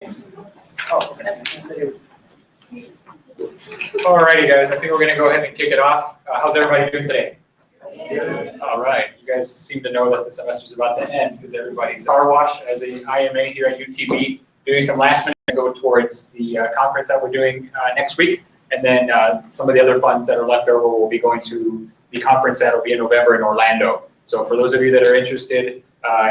Oh, alrighty, guys. I think we're going to go ahead and kick it off. How's everybody doing today? Good. All right. You guys seem to know that the semester's about to end because everybody's car wash as an IMA here at UTB, doing some last minute to go towards the conference that we're doing next week, and then some of the other funds that are left over will be going to the conference that will be in November in Orlando. So for those of you that are interested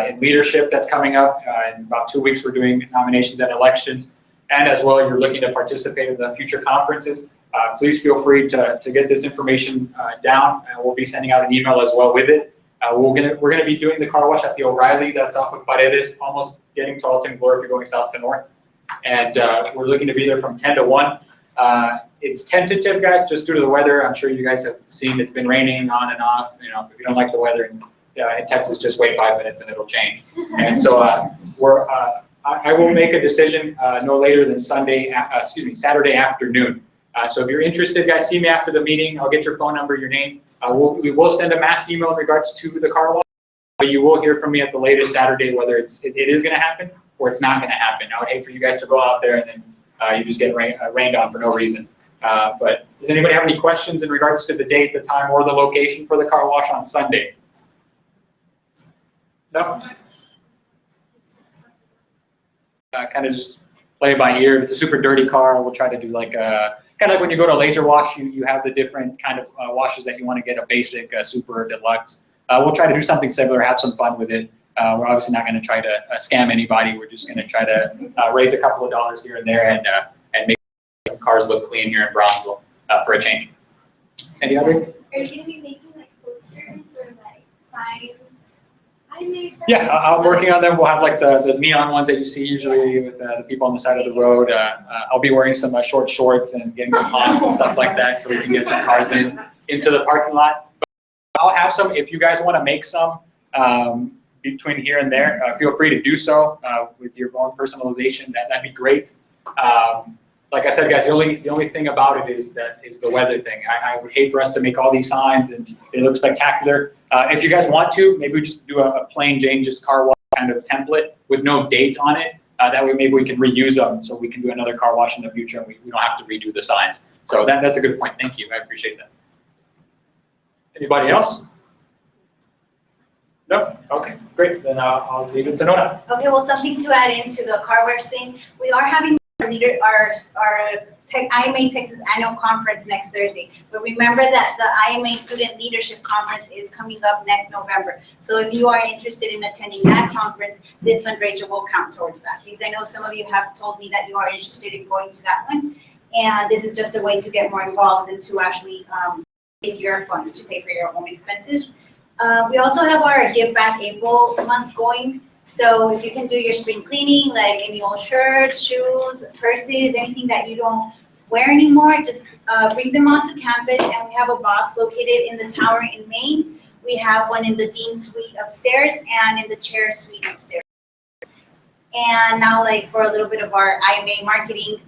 in leadership that's coming up, in about 2 weeks we're doing nominations and elections, and as well you're looking to participate in the future conferences, please feel free to get this information down, and we'll be sending out an email as well with it. We're gonna be doing the car wash at the O'Reilly that's off of Paredes, almost getting to Alton Glory if you're going south to north. And we're looking to be there from 10 to 1. It's tentative, guys, just due to the weather. I'm sure you guys have seen it's been raining on and off. You know, if you don't like the weather in Texas, just wait 5 minutes and it'll change. And so I will make a decision no later than Saturday afternoon. So if you're interested, guys, see me after the meeting. I'll get your phone number, your name. We will send a mass email in regards to the car wash, but you will hear from me at the latest Saturday whether it is going to happen or it's not going to happen. I would hate for you guys to go out there and then you just get rained on for no reason. But does anybody have any questions in regards to the date, the time, or the location for the car wash on Sunday? No? Kind of just play it by ear. If it's a super dirty car, we'll try to do like kind of like when you go to a laser wash, you have the different kind of washes that you want to get, a basic, super, deluxe. We'll try to do something similar, have some fun with it. We're obviously not going to try to scam anybody. We're just going to try to raise a couple of dollars here and there and make some cars look clean here in Brownsville for a change. Any other? Are you going to be making like posters or like signs? Yeah, I'm working on them. We'll have like the neon ones that you see usually with the people on the side of the road. I'll be wearing some short shorts and getting some honks and stuff like that so we can get some cars into the parking lot. But I'll have some, if you guys want to make some between here and there, feel free to do so with your own personalization. That'd be great. Like I said, guys, the only thing about it is the weather thing. I would hate for us to make all these signs and they look spectacular. If you guys want to, maybe we just do a plain Jane just car wash kind of template with no date on it. That way maybe we can reuse them so we can do another car wash in the future and we don't have to redo the signs. So that's a good point. Thank you. I appreciate that. Anybody else? No? Okay, great. Then I'll leave it to Nona. Okay, well, something to add into the car wash thing. We are having our IMA Texas annual conference next Thursday. But remember that the IMA Student Leadership Conference is coming up next November. So if you are interested in attending that conference, this fundraiser will count towards that. Because I know some of you have told me that you are interested in going to that one. And this is just a way to get more involved and to actually raise your funds to pay for your own expenses. We also have our Give Back April month going. So if you can do your spring cleaning, like any old shirts, shoes, purses, anything that you don't wear anymore, just bring them onto campus. And we have a box located in the tower in Maine. We have one in the Dean Suite upstairs and in the Chair Suite upstairs. And now, like, for a little bit of our IMA marketing,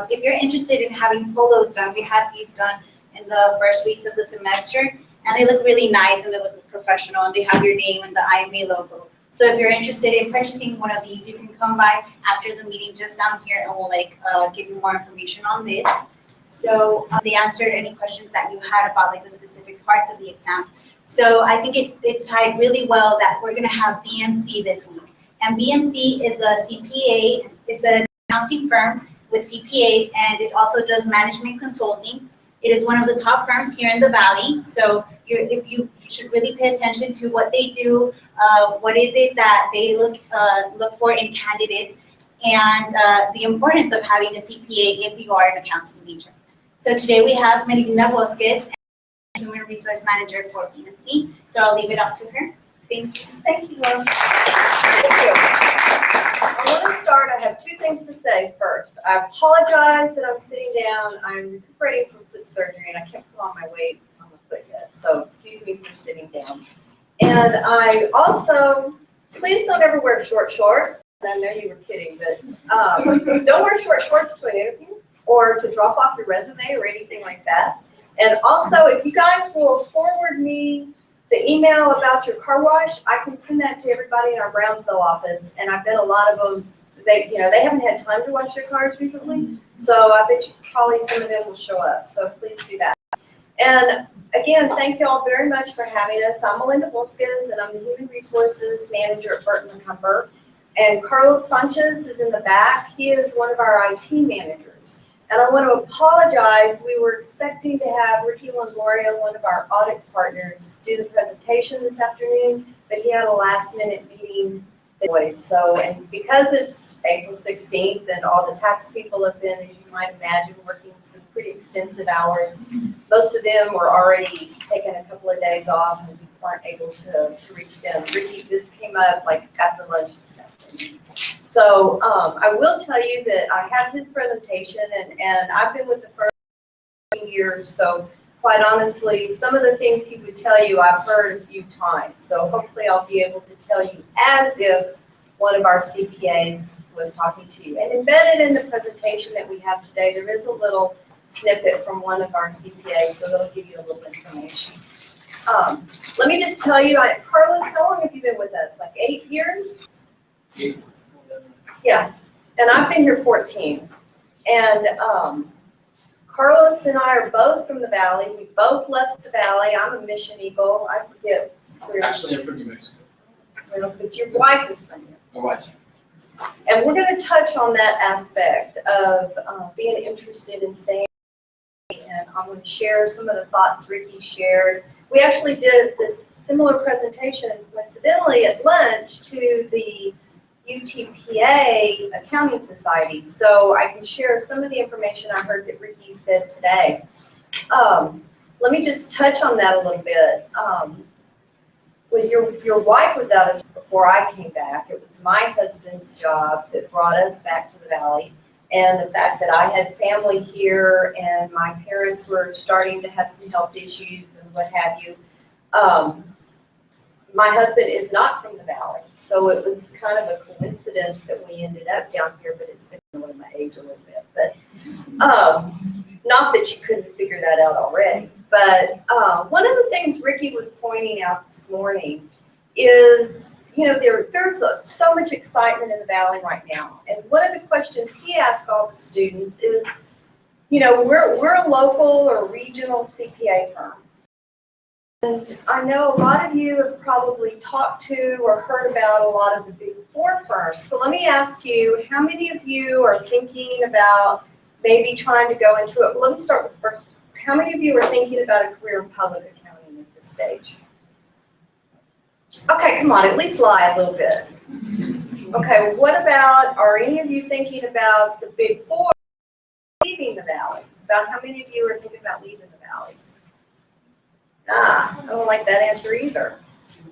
if you're interested in having polos done, we had these done in the first weeks of the semester. And they look really nice and they look professional and they have your name and the IMA logo. So if you're interested in purchasing one of these, you can come by after the meeting just down here and we'll give you more information on this. So they answered any questions that you had about like the specific parts of the exam. So I think it tied really well that we're gonna have BMC this week. And BMC is a CPA, it's an accounting firm with CPAs and it also does management consulting. It is one of the top firms here in the Valley, so you should really pay attention to what they do, what is it that they look for in candidates, and the importance of having a CPA if you are an accounting major. So today we have Melina Bosquez, Human Resource Manager for BMC, so I'll leave it up to her. Thank you. Thank you, Mom. Thank you. I want to start, I have two things to say first. I apologize that I'm sitting down. I'm recuperating from foot surgery and I can't put on my weight on the foot yet. So excuse me for sitting down. And I also, please don't ever wear short shorts. I know you were kidding, but don't wear short shorts to an interview or to drop off your resume or anything like that. And also, if you guys will forward me the email about your car wash, I can send that to everybody in our Brownsville office, and I bet a lot of them they haven't had time to wash their cars recently, so I bet you probably some of them will show up, so please do that. And again, thank you all very much for having us. I'm Melinda Volskis, and I'm the Human Resources Manager at Burton McCumber. And Carlos Sanchez is in the back. He is one of our IT managers. And I want to apologize. We were expecting to have Ricky Longoria, one of our audit partners, do the presentation this afternoon, but he had a last-minute meeting. So, and because it's April 16th and all the tax people have been, as you might imagine, working some pretty extensive hours, most of them were already taking a couple of days off and we weren't able to reach them. Ricky, this came up like after lunch this afternoon. So I will tell you that I have his presentation and I've been with the firm for years, so quite honestly, some of the things he would tell you I've heard a few times. So hopefully I'll be able to tell you as if one of our CPAs was talking to you. And embedded in the presentation that we have today, there is a little snippet from one of our CPAs, so they'll give you a little information. Let me just tell you, Carlos, how long have you been with us? Like 8 years? 8. Yeah, and I've been here 14. And Carlos and I are both from the Valley. We both left the Valley. I'm a Mission Eagle. I forget. Actually, I'm from New Mexico. But your wife is from here. My wife. And we're going to touch on that aspect of being interested in staying. And I'm going to share some of the thoughts Ricky shared. We actually did this similar presentation, coincidentally, at lunch to the UTPA Accounting Society, so I can share some of the information I heard that Ricky said today. Let me just touch on that a little bit. Well, your wife was out before I came back. It was my husband's job that brought us back to the Valley, and the fact that I had family here and my parents were starting to have some health issues and what have you. My husband is not from the Valley, so it was kind of a coincidence that we ended up down here, but it's been knowing my age a little bit. But not that you couldn't figure that out already. But one of the things Ricky was pointing out this morning is, there's so much excitement in the Valley right now. And one of the questions he asked all the students is, we're a local or regional CPA firm. And I know a lot of you have probably talked to or heard about a lot of the big four firms. So let me ask you, how many of you are thinking about maybe trying to go into it? Well, let me start with first. How many of you are thinking about a career in public accounting at this stage? Okay, come on, at least lie a little bit. Okay, what about, are any of you thinking about the big four leaving the Valley? About how many of you are thinking about leaving the Valley? I don't like that answer either.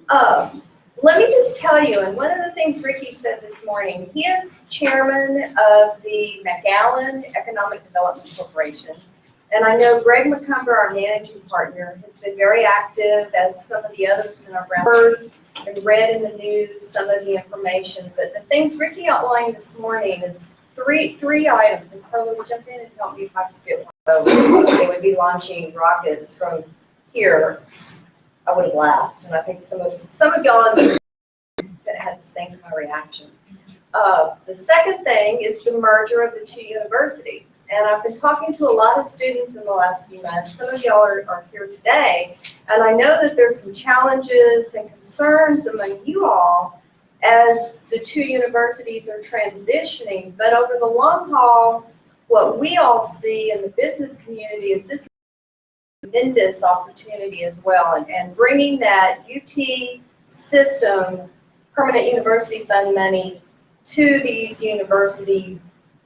Let me just tell you, and one of the things Ricky said this morning, he is chairman of the McAllen Economic Development Corporation. And I know Greg McCumber, our managing partner, has been very active, as some of the others in our heard and read in the news some of the information. But the things Ricky outlined this morning is three items. And Carlos, jump in and help me if I forget one. So they would be launching rockets from here. I would have laughed, and I think some of y'all that had the same kind of reaction. The second thing is the merger of the two universities. And I've been talking to a lot of students in the last few months. Some of y'all are here today. And I know that there's some challenges and concerns among you all as the two universities are transitioning. But over the long haul, what we all see in the business community is this tremendous opportunity as well. And bringing that UT system, permanent university fund money, to these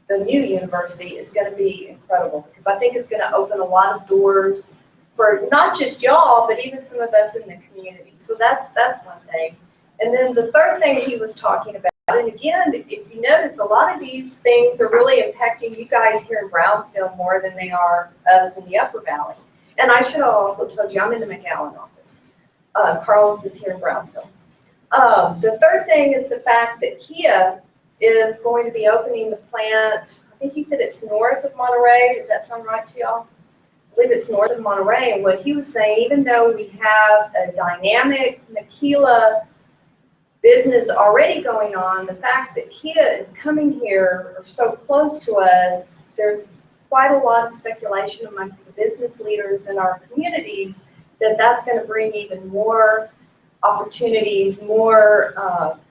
the new university is going to be incredible, because I think it's going to open a lot of doors for not just y'all, but even some of us in the community. So that's one thing. And then the third thing he was talking about, and again, if you notice, a lot of these things are really impacting you guys here in Brownsville more than they are us in the Upper Valley. And I should have also told you, I'm in the McAllen office. Carlos is here in Brownsville. The third thing is the fact that Kia is going to be opening the plant. I think he said it's north of Monterey. Does that sound right to y'all? I believe it's north of Monterey. And what he was saying, even though we have a dynamic maquila business already going on, the fact that Kia is coming here or so close to us, there's quite a lot of speculation amongst the business leaders in our communities that that's going to bring even more opportunities, more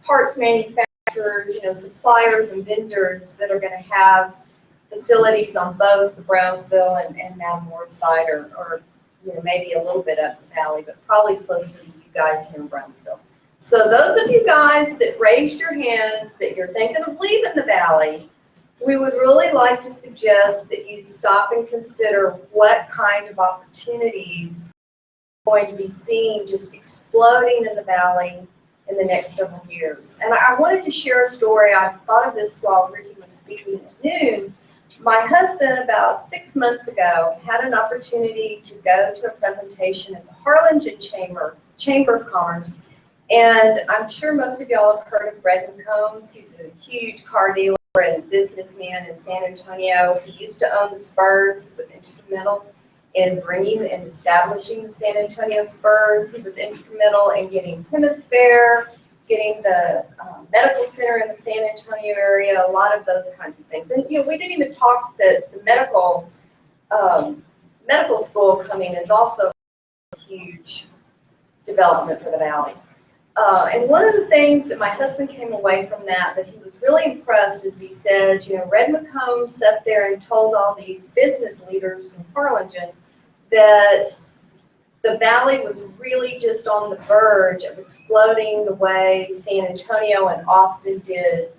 parts manufacturers, suppliers and vendors that are going to have facilities on both the Brownsville and Mount side, or maybe a little bit up the valley, but probably closer to you guys here in Brownsville. So those of you guys that raised your hands that you're thinking of leaving the valley, we would really like to suggest that you stop and consider what kind of opportunities are going to be seen just exploding in the valley in the next several years. And I wanted to share a story. I thought of this while Ricky was speaking at noon. My husband, about 6 months ago, had an opportunity to go to a presentation at the Harlingen Chamber of Commerce. And I'm sure most of y'all have heard of Burton McCumber. He's a huge car dealer and businessman in San Antonio. He used to own the Spurs. He was instrumental in bringing and establishing the San Antonio Spurs. He was instrumental in getting Hemisphere, getting the medical center in the San Antonio area, a lot of those kinds of things. And we didn't even talk that the medical school coming is also a huge development for the valley. And one of the things that my husband came away from that he was really impressed is he said, Red McComb sat there and told all these business leaders in Harlingen that the valley was really just on the verge of exploding the way San Antonio and Austin did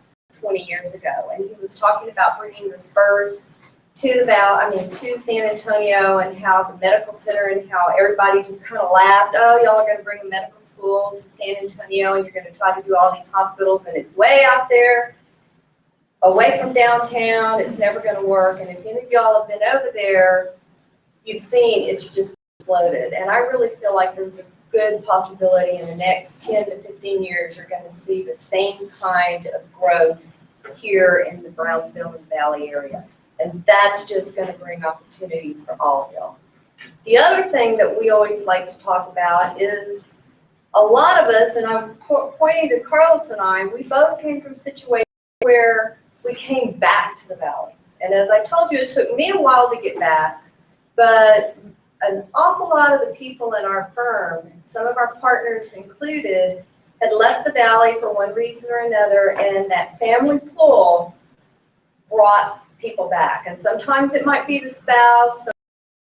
20 years ago. And he was talking about bringing the Spurs to the valley, to San Antonio, and how the medical center and how everybody just kind of laughed, oh, y'all are going to bring a medical school to San Antonio and you're going to try to do all these hospitals and it's way out there, away from downtown, it's never going to work. And if any of y'all have been over there, you've seen it's just exploded. And I really feel like there's a good possibility in the next 10 to 15 years you're going to see the same kind of growth here in the Brownsville and Valley area. And that's just going to bring opportunities for all of y'all. The other thing that we always like to talk about is a lot of us, and I was pointing to Carlos and I, we both came from situations where we came back to the valley. And as I told you, it took me a while to get back, but an awful lot of the people in our firm, some of our partners included, had left the valley for one reason or another, and that family pull brought people back. And sometimes it might be the spouse,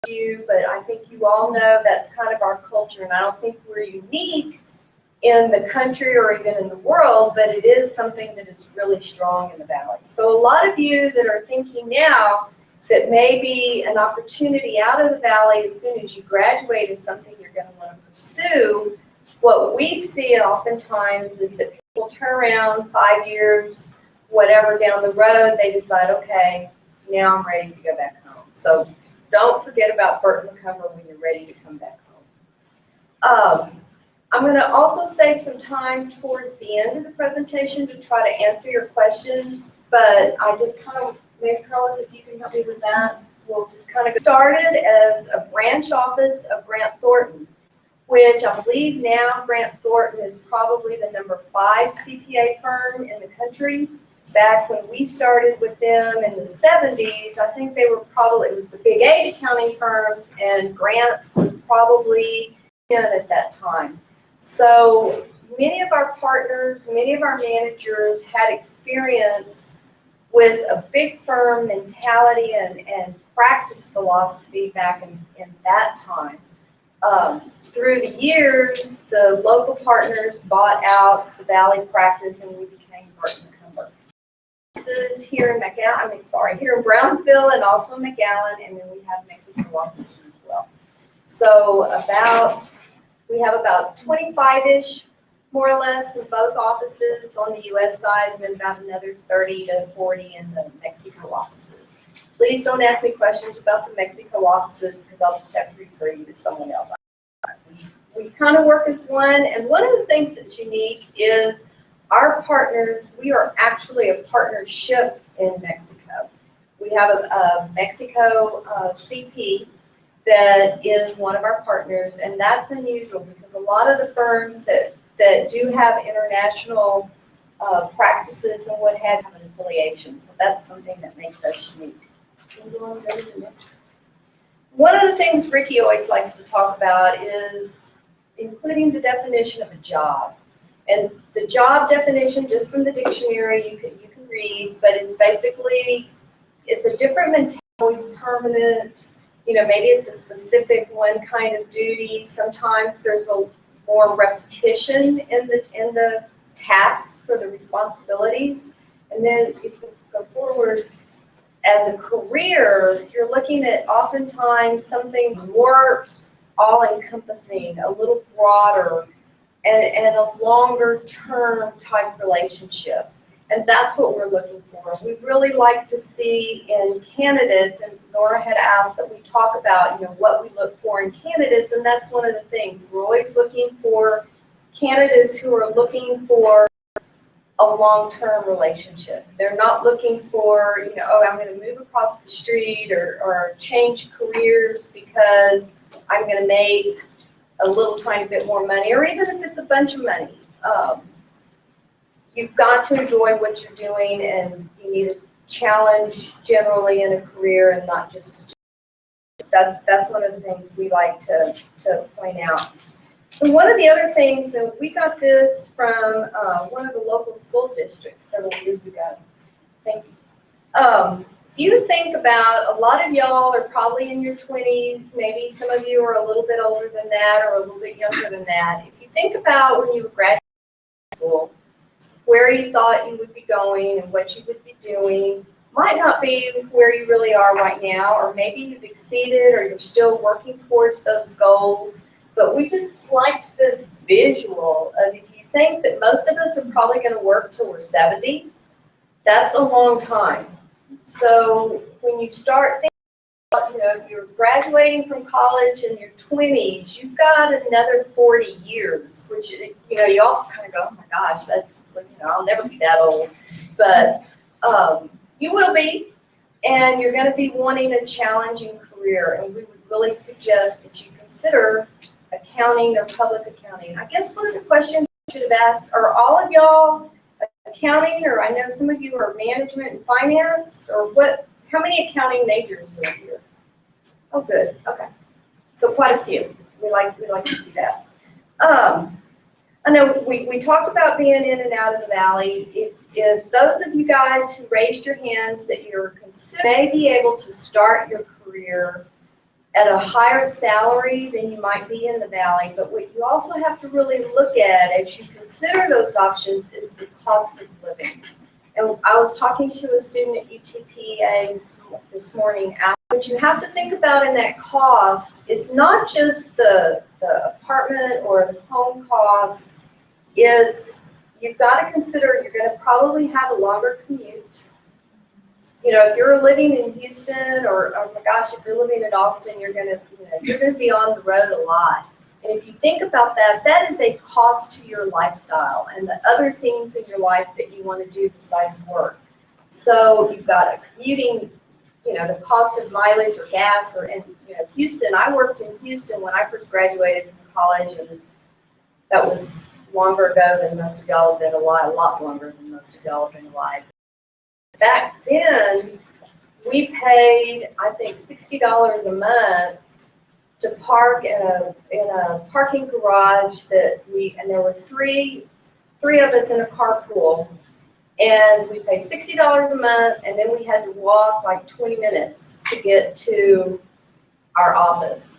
you, but I think you all know that's kind of our culture, and I don't think we're unique in the country or even in the world, but it is something that is really strong in the valley. So a lot of you that are thinking now that maybe an opportunity out of the valley as soon as you graduate is something you're going to want to pursue, what we see oftentimes is that people turn around 5 years, whatever down the road, they decide, okay, now I'm ready to go back home. So don't forget about Burton McCumber when you're ready to come back home. I'm going to also save some time towards the end of the presentation to try to answer your questions, but I just kind of, maybe Carlos, if you can help me with that, we'll just kind of get started as a branch office of Grant Thornton, which I believe now Grant Thornton is probably the #5 CPA firm in the country. Back when we started with them in the 70s, I think they were probably, it was the big 8 accounting firms, and Grant was probably in at that time. So many of our partners, many of our managers had experience with a big firm mentality and practice philosophy back in that time. Through the years, the local partners bought out the Valley practice and we became Burton McCumber. Here in here in Brownsville and also in McAllen, and then we have Mexico offices as well. So we have about 25-ish, more or less, in both offices on the U.S. side, and then about another 30 to 40 in the Mexico offices. Please don't ask me questions about the Mexico offices because I'll just have to refer you to someone else. We kind of work as one, and one of the things that's unique is our partners, we are actually a partnership in Mexico. We have a Mexico CP that is one of our partners, and that's unusual because a lot of the firms that that do have international practices and what have an affiliation. So that's something that makes us unique. One of the things Ricky always likes to talk about is including the definition of a job. And the job definition, just from the dictionary, you can read, but it's basically, it's a different mentality, always permanent. You know, maybe it's a specific one kind of duty. Sometimes there's a more repetition in the tasks or the responsibilities. And then if you go forward, as a career, you're looking at oftentimes something more all-encompassing, a little broader, and a longer-term type relationship. And that's what we're looking for. We really like to see in candidates, and Nora had asked that we talk about, you know, what we look for in candidates, and that's one of the things. We're always looking for candidates who are looking for a long-term relationship. They're not looking for, you know, oh, I'm going to move across the street or change careers because I'm going to make a little tiny bit more money, or even if it's a bunch of money. You've got to enjoy what you're doing, and you need a challenge generally in a career and not just a job. That's one of the things we like to point out. And one of the other things, and we got this from one of the local school districts several years ago. Thank you. If you think about, a lot of y'all are probably in your 20s, maybe some of you are a little bit older than that or a little bit younger than that. If you think about when you were graduating school, where you thought you would be going and what you would be doing, might not be where you really are right now, or maybe you've exceeded or you're still working towards those goals. But we just liked this visual of, if you think that most of us are probably going to work till we're 70, that's a long time. So when you start thinking about, you know, if you're graduating from college in your 20s, you've got another 40 years, which, you know, you also kind of go, oh my gosh, that's, you know, I'll never be that old. But you will be, and you're going to be wanting a challenging career, and we would really suggest that you consider accounting or public accounting. I guess one of the questions I should have asked, are all of y'all accounting, or I know some of you are management and finance, or what? How many accounting majors are here? Oh, good. Okay, so quite a few. We like to see that. I know we talked about being in and out of the valley. If those of you guys who raised your hands that you're may be able to start your career at a higher salary than you might be in the valley, but what you also have to really look at as you consider those options is the cost of living. And I was talking to a student at UTP this morning. What you have to think about in that cost, it's not just the apartment or the home cost. It's, you've got to consider you're going to probably have a longer commute. You know, if you're living in Houston, or oh my gosh, if you're living in Austin, you're going to be on the road a lot. And if you think about that, that is a cost to your lifestyle and the other things in your life that you want to do besides work. So you've got a commuting, you know, the cost of mileage or gas, or in, you know, Houston. I worked in Houston when I first graduated from college, and that was longer ago than most of y'all have been alive, a lot longer than most of y'all have been alive. Back then, we paid, I think, $60 a month to park in a parking garage that and there were three of us in a carpool, and we paid $60 a month, and then we had to walk like 20 minutes to get to our office.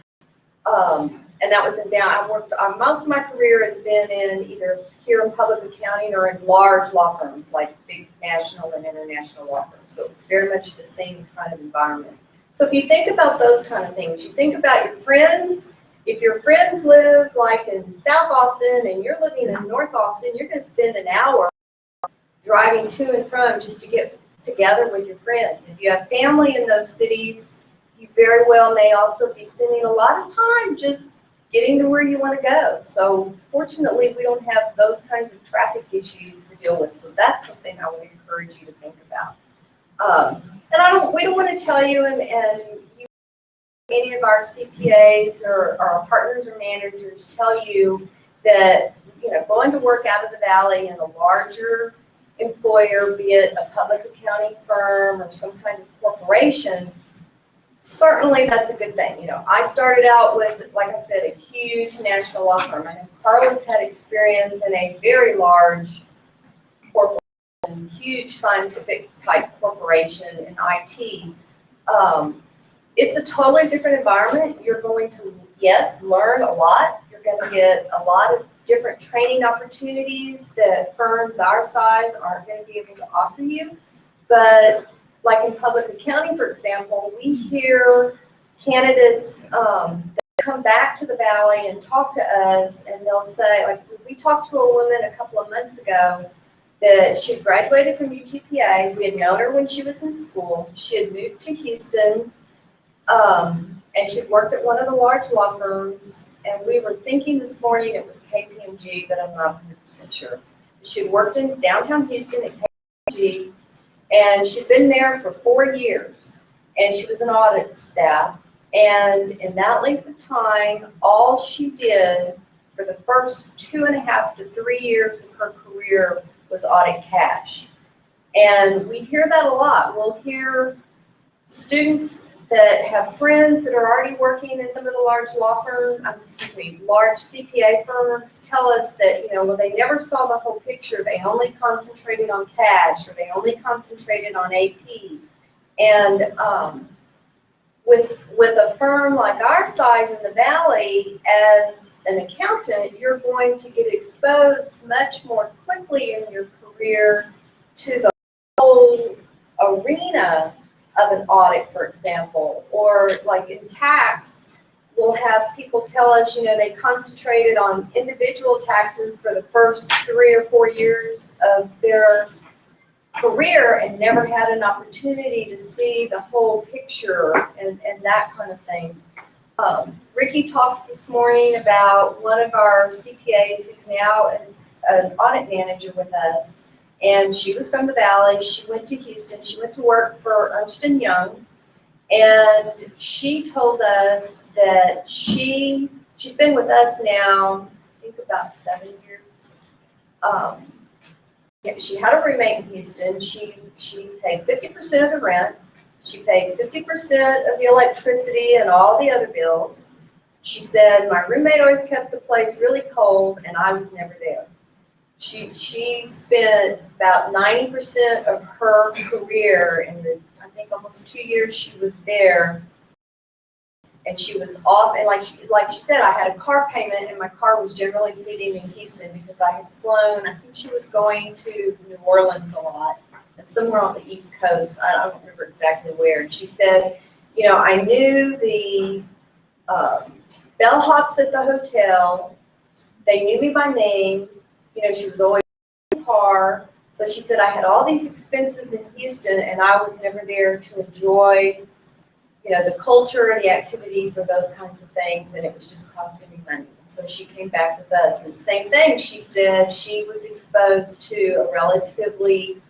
And that was in I worked, most of my career has been in either here in public accounting or in large law firms, like big national and international law firms. So it's very much the same kind of environment. So if you think about those kind of things, you think about your friends. If your friends live like in South Austin and you're living in North Austin, you're going to spend an hour driving to and from just to get together with your friends. If you have family in those cities, you very well may also be spending a lot of time just getting to where you want to go. So fortunately, we don't have those kinds of traffic issues to deal with. So that's something I would encourage you to think about. And we don't want to tell you, and any of our CPAs or our partners or managers tell you that going to work out of the Valley in a larger employer, be it a public accounting firm or some kind of corporation, certainly that's a good thing. I started out with, like I said, a huge national law firm. I know Carla's had experience in a very large corporation, huge scientific type corporation in IT. It's a totally different environment. You're going to, yes, learn a lot. You're going to get a lot of different training opportunities that firms our size aren't going to be able to offer you. But like in public accounting, for example, we hear candidates that come back to the Valley and talk to us, and they'll say, like, we talked to a woman a couple of months ago that she had graduated from UTPA. We had known her when she was in school. She had moved to Houston, and she had worked at one of the large law firms. And we were thinking this morning it was KPMG, but I'm not 100% sure. She had worked in downtown Houston at KPMG, and she'd been there for 4 years, and she was an audit staff. And in that length of time, all she did for the first 2.5 to 3 years of her career was audit cash. And we hear that a lot. We'll hear students that have friends that are already working in some of the large law firms, large CPA firms, tell us that, well, they never saw the whole picture. They only concentrated on cash, or they only concentrated on AP. And with a firm like our size in the Valley, as an accountant, you're going to get exposed much more quickly in your career to the whole arena of an audit, for example, or like in tax, we'll have people tell us, they concentrated on individual taxes for the first 3 or 4 years of their career and never had an opportunity to see the whole picture and that kind of thing. Ricky talked this morning about one of our CPAs who's now an audit manager with us. And she was from the Valley. She went to Houston. She went to work for Ernst & Young. And she told us that she's been with us now, I think about 7 years. She had a roommate in Houston. She paid 50% of the rent. She paid 50% of the electricity and all the other bills. She said, my roommate always kept the place really cold, and I was never there. She spent about 90% of her career in the, I think, almost 2 years she was there, and she was off. And like she said, I had a car payment, and my car was generally sitting in Houston because I had flown. I think she was going to New Orleans a lot and somewhere on the East Coast. I don't remember exactly where. And she said, I knew the bellhops at the hotel. They knew me by name. She was always in the car. So she said, I had all these expenses in Houston, and I was never there to enjoy, the culture or the activities or those kinds of things, and it was just costing me money. So she came back with us. And same thing, she said she was exposed to a relatively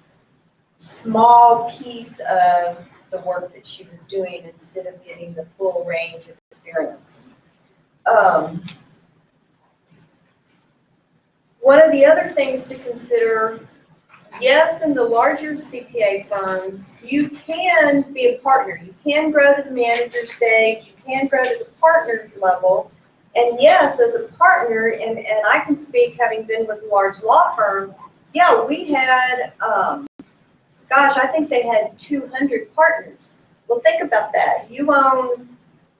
small piece of the work that she was doing instead of getting the full range of experience. One of the other things to consider, yes, in the larger CPA firms, you can be a partner. You can grow to the manager stage. You can grow to the partner level. And yes, as a partner, and I can speak having been with a large law firm, yeah, we had, gosh, I think they had 200 partners. Well, think about that. You own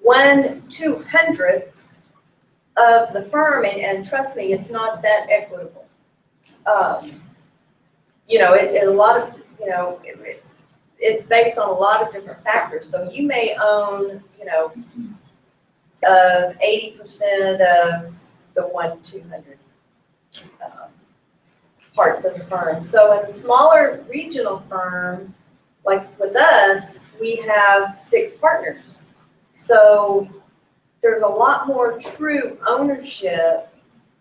1/200th of the firm, and trust me, it's not that equitable. It's based on a lot of different factors. So you may own, 80% of the 1/200 parts of the firm. So in a smaller regional firm, like with us, we have 6 partners. So there's a lot more true ownership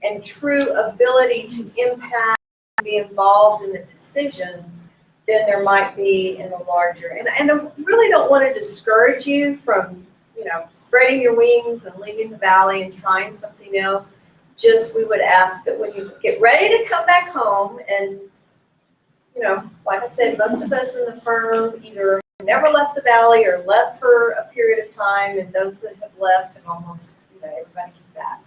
and true ability to impact and be involved in the decisions than there might be in a larger. And I really don't want to discourage you from, spreading your wings and leaving the Valley and trying something else. just we would ask that when you get ready to come back home, and you know, like I said, most of us in the firm either never left the valley or left for a period of time, and those that have left have almost, you know, everybody came back.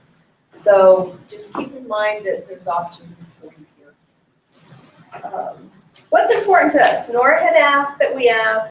So just keep in mind that there's options for you here. What's important to us? Nora had asked that we ask